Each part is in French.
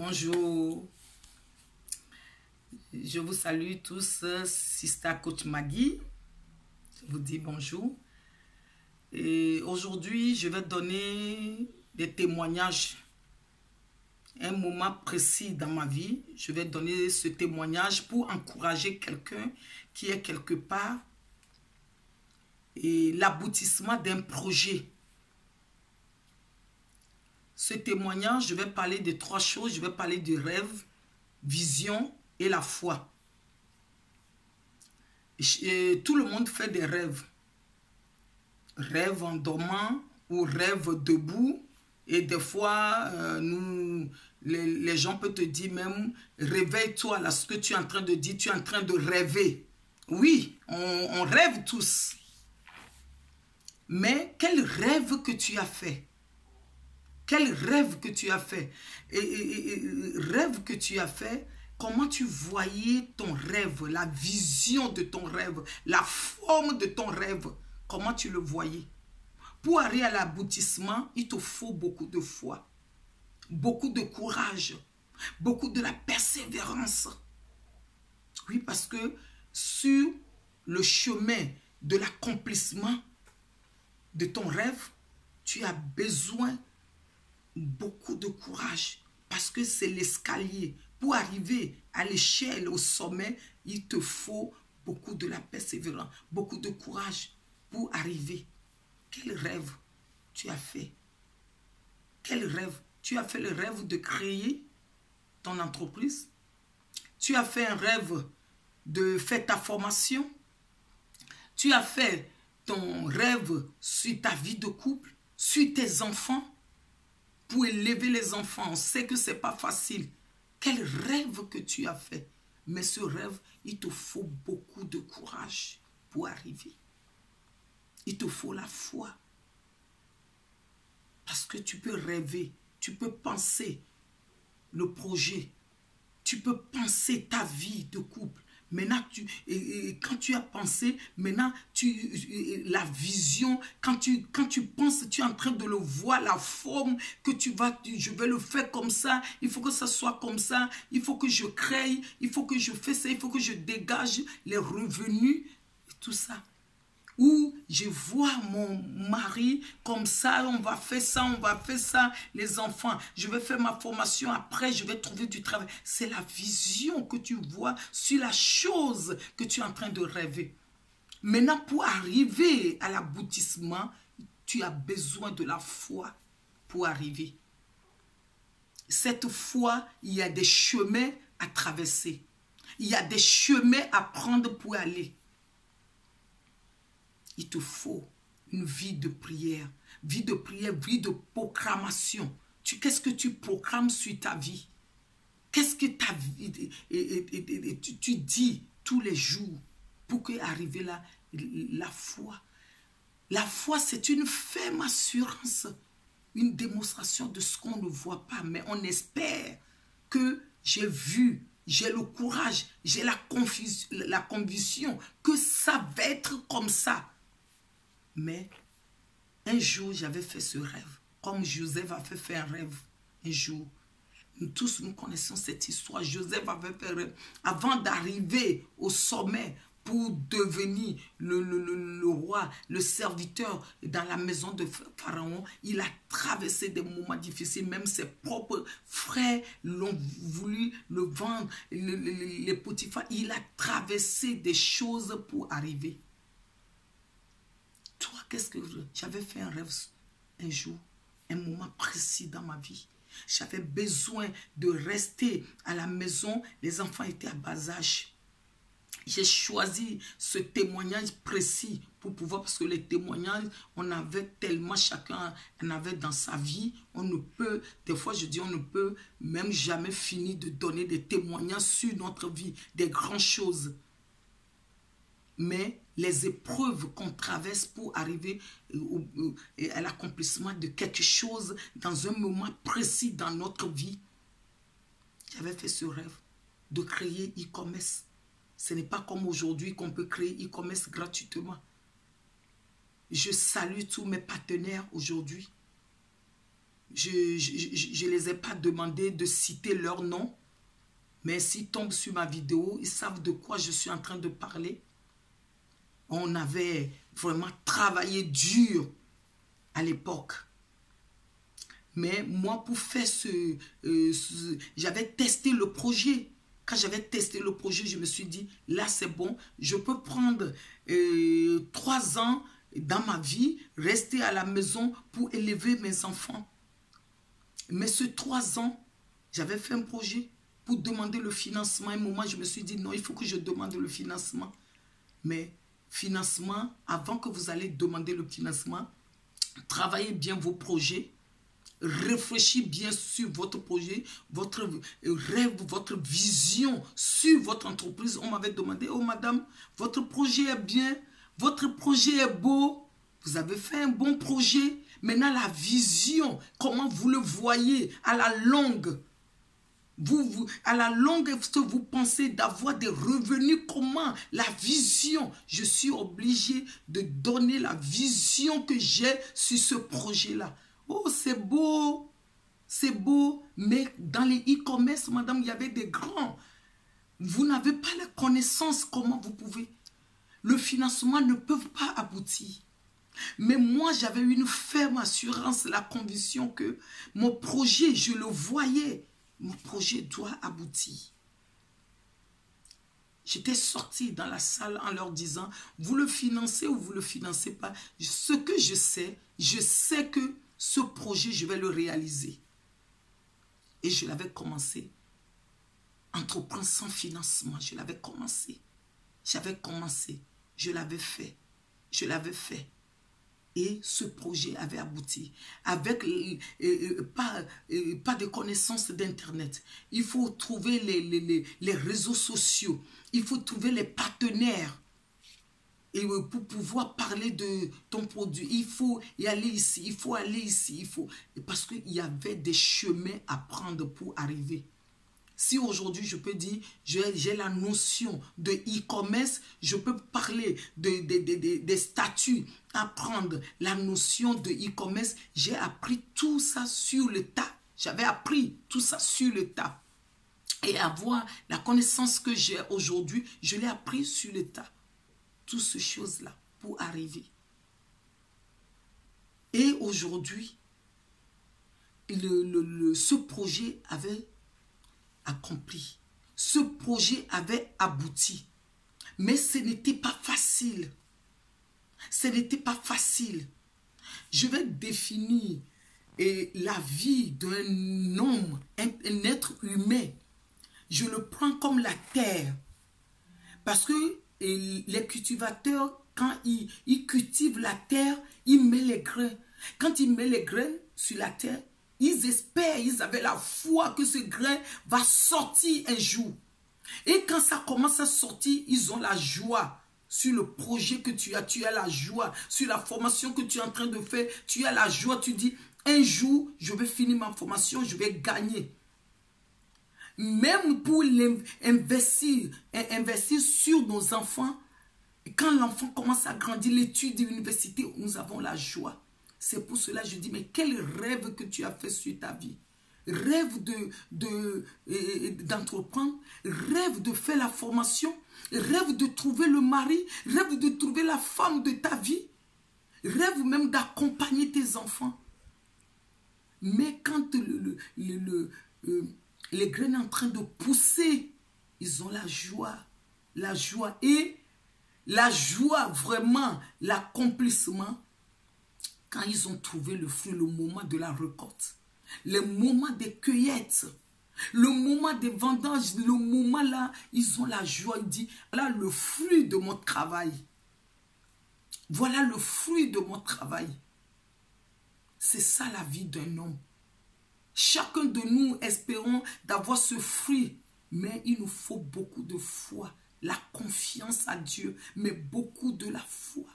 Bonjour, je vous salue tous, Sister Coach Maggie, je vous dis bonjour. Et aujourd'hui, je vais donner des témoignages, un moment précis dans ma vie. Je vais donner ce témoignage pour encourager quelqu'un qui est quelque part et l'aboutissement d'un projet. Ce témoignage, je vais parler de trois choses. Je vais parler du rêve, vision et la foi. Et tout le monde fait des rêves. Rêve en dormant ou rêve debout. Et des fois, les gens peuvent te dire même, réveille-toi là, ce que tu es en train de dire, tu es en train de rêver. Oui, on rêve tous. Mais quel rêve que tu as fait? Quel rêve que tu as fait? Et rêve que tu as fait, comment tu voyais ton rêve, la vision de ton rêve, la forme de ton rêve, comment tu le voyais? Pour arriver à l'aboutissement, il te faut beaucoup de foi, beaucoup de courage, beaucoup de la persévérance. Oui, parce que sur le chemin de l'accomplissement de ton rêve, tu as besoin beaucoup de courage parce que c'est l'escalier. Pour arriver à l'échelle, au sommet, il te faut beaucoup de la persévérance, beaucoup de courage pour arriver. Quel rêve tu as fait? Quel rêve? Tu as fait le rêve de créer ton entreprise? Tu as fait un rêve de faire ta formation? Tu as fait ton rêve sur ta vie de couple, sur tes enfants? Pour élever les enfants, on sait que ce n'est pas facile. Quel rêve que tu as fait. Mais ce rêve, il te faut beaucoup de courage pour arriver. Il te faut la foi. Parce que tu peux rêver, tu peux penser le projet, tu peux penser ta vie de couple. Maintenant, quand tu as pensé, maintenant, la vision, quand tu penses, tu es en train de le voir, la forme que je vais le faire comme ça, il faut que ça soit comme ça, il faut que je crée, il faut que je fasse ça, il faut que je dégage les revenus, tout ça. Ou je vois mon mari comme ça, on va faire ça, les enfants, je vais faire ma formation, après je vais trouver du travail. C'est la vision que tu vois sur la chose que tu es en train de rêver. Maintenant, pour arriver à l'aboutissement, tu as besoin de la foi pour arriver. Cette foi, il y a des chemins à traverser. Il y a des chemins à prendre pour aller. Il te faut une vie de prière, vie de proclamation. Qu'est-ce que tu proclames sur ta vie? Qu'est-ce que ta vie, tu dis tous les jours pour qu'arrive là, la foi. La foi, c'est une ferme assurance, une démonstration de ce qu'on ne voit pas, mais on espère que j'ai vu, j'ai le courage, j'ai la conviction que ça va être comme ça. Mais un jour, j'avais fait ce rêve. Comme Joseph avait fait un rêve un jour. Nous tous, nous connaissons cette histoire. Joseph avait fait un rêve. Avant d'arriver au sommet pour devenir le roi, le serviteur dans la maison de Pharaon, il a traversé des moments difficiles. Même ses propres frères l'ont voulu le vendre. Les Potiphar, il a traversé des choses pour arriver. Toi, qu'est-ce que j'avais fait un rêve un jour, un moment précis dans ma vie. J'avais besoin de rester à la maison. Les enfants étaient à bas âge. J'ai choisi ce témoignage précis pour pouvoir, parce que les témoignages, on avait tellement, chacun en avait dans sa vie. On ne peut, des fois je dis, on ne peut même jamais finir de donner des témoignages sur notre vie, des grandes choses. Mais les épreuves qu'on traverse pour arriver à l'accomplissement de quelque chose dans un moment précis dans notre vie. J'avais fait ce rêve de créer e-commerce. Ce n'est pas comme aujourd'hui qu'on peut créer e-commerce gratuitement. Je salue tous mes partenaires aujourd'hui. Je ne les ai pas demandé de citer leur nom. Mais s'ils tombent sur ma vidéo, ils savent de quoi je suis en train de parler. On avait vraiment travaillé dur à l'époque. Mais moi, pour faire j'avais testé le projet. Quand j'avais testé le projet, je me suis dit, là c'est bon, je peux prendre 3 ans dans ma vie, rester à la maison pour élever mes enfants. Mais ces 3 ans, j'avais fait un projet pour demander le financement. À un moment, je me suis dit, non, il faut que je demande le financement. Mais financement, avant que vous allez demander le financement, travaillez bien vos projets. Réfléchissez bien sur votre projet, votre rêve, votre vision sur votre entreprise. On m'avait demandé, oh madame, votre projet est bien, votre projet est beau, vous avez fait un bon projet. Maintenant la vision, comment vous le voyez à la longue. À la longue, est-ce que vous pensez d'avoir des revenus? Comment? La vision. Je suis obligé de donner la vision que j'ai sur ce projet-là. Oh, c'est beau. C'est beau. Mais dans les e-commerce, madame, il y avait des grands. Vous n'avez pas la connaissance comment vous pouvez. Le financement ne peut pas aboutir. Mais moi, j'avais une ferme assurance, la conviction que mon projet, je le voyais. Mon projet doit aboutir. J'étais sortie dans la salle en leur disant, vous le financez ou vous ne le financez pas. Ce que je sais que ce projet, je vais le réaliser. Et je l'avais commencé. Entreprendre sans financement, je l'avais commencé. J'avais commencé. Je l'avais fait. Je l'avais fait. Et ce projet avait abouti avec pas de connaissances d'Internet. Il faut trouver les réseaux sociaux. Il faut trouver les partenaires. Et pour pouvoir parler de ton produit, il faut y aller ici, il faut aller ici. Parce qu'il y avait des chemins à prendre pour arriver. Si aujourd'hui, je peux dire, j'ai la notion de e-commerce, je peux parler des statuts, apprendre la notion de e-commerce. J'ai appris tout ça sur le tas. J'avais appris tout ça sur le tas. Et avoir la connaissance que j'ai aujourd'hui, je l'ai appris sur le tas. Toutes ces choses-là pour arriver. Et aujourd'hui, ce projet avait accompli. Ce projet avait abouti. Mais ce n'était pas facile. Ce n'était pas facile. Je vais définir la vie d'un homme, un être humain. Je le prends comme la terre. Parce que les cultivateurs, quand ils cultivent la terre, ils mettent les grains. Quand ils mettent les grains sur la terre, ils espèrent, ils avaient la foi que ce grain va sortir un jour. Et quand ça commence à sortir, ils ont la joie sur le projet que tu as. Tu as la joie sur la formation que tu es en train de faire. Tu as la joie, tu dis, un jour, je vais finir ma formation, je vais gagner. Même pour investir sur nos enfants, quand l'enfant commence à grandir, l'étude de l'université, nous avons la joie. C'est pour cela que je dis, mais quel rêve que tu as fait sur ta vie. Rêve d'entreprendre, rêve de faire la formation, rêve de trouver le mari, rêve de trouver la femme de ta vie, rêve même d'accompagner tes enfants. Mais quand les graines sont en train de pousser, ils ont la joie et la joie vraiment, l'accomplissement, quand ils ont trouvé le fruit, le moment de la récolte, le moment des cueillettes, le moment des vendanges, le moment là, ils ont la joie, ils disent, voilà le fruit de mon travail. Voilà le fruit de mon travail. C'est ça la vie d'un homme. Chacun de nous espérons d'avoir ce fruit, mais il nous faut beaucoup de foi, la confiance à Dieu, mais beaucoup de la foi.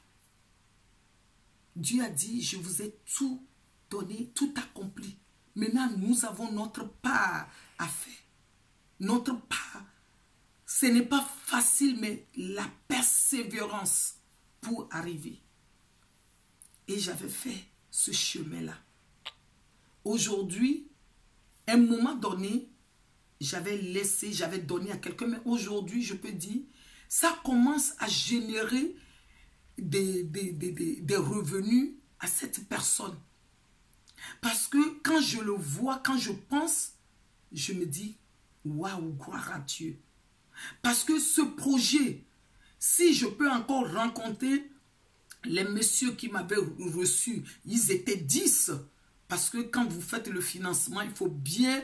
Dieu a dit, je vous ai tout donné, tout accompli. Maintenant, nous avons notre part à faire. Notre part, ce n'est pas facile, mais la persévérance pour arriver. Et j'avais fait ce chemin-là. Aujourd'hui, à un moment donné, j'avais donné à quelqu'un, mais aujourd'hui, je peux dire, ça commence à générer des revenus à cette personne. Parce que quand je le vois, quand je pense, je me dis, waouh, gloire à Dieu. Parce que ce projet, si je peux encore rencontrer les messieurs qui m'avaient reçu, ils étaient 10. Parce que quand vous faites le financement, il faut bien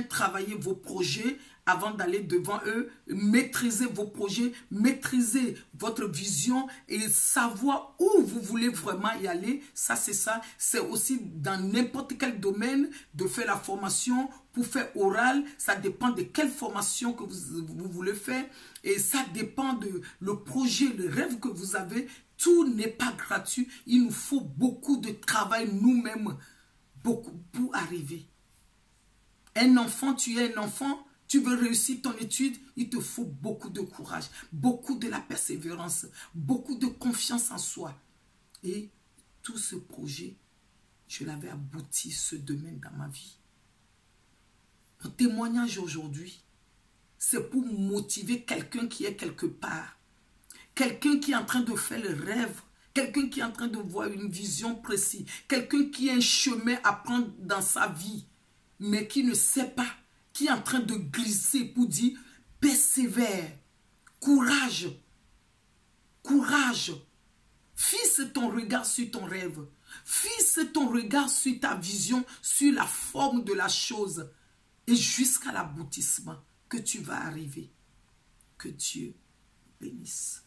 travailler vos projets avant d'aller devant eux, maîtriser vos projets, maîtriser votre vision et savoir où vous voulez vraiment y aller. Ça, c'est ça. C'est aussi dans n'importe quel domaine de faire la formation. Pour faire oral, ça dépend de quelle formation que vous voulez faire. Et ça dépend de le projet, le rêve que vous avez. Tout n'est pas gratuit. Il nous faut beaucoup de travail nous-mêmes. Beaucoup pour arriver. Un enfant, tu es un enfant, tu veux réussir ton étude, il te faut beaucoup de courage, beaucoup de la persévérance, beaucoup de confiance en soi. Et tout ce projet, je l'avais abouti ce domaine dans ma vie. Mon témoignage aujourd'hui, c'est pour motiver quelqu'un qui est quelque part, quelqu'un qui est en train de faire le rêve, quelqu'un qui est en train de voir une vision précise. Quelqu'un qui a un chemin à prendre dans sa vie, mais qui ne sait pas, qui est en train de glisser pour dire, persévère, courage, courage. Fixe ton regard sur ton rêve. Fixe ton regard sur ta vision, sur la forme de la chose. Et jusqu'à l'aboutissement que tu vas arriver. Que Dieu bénisse.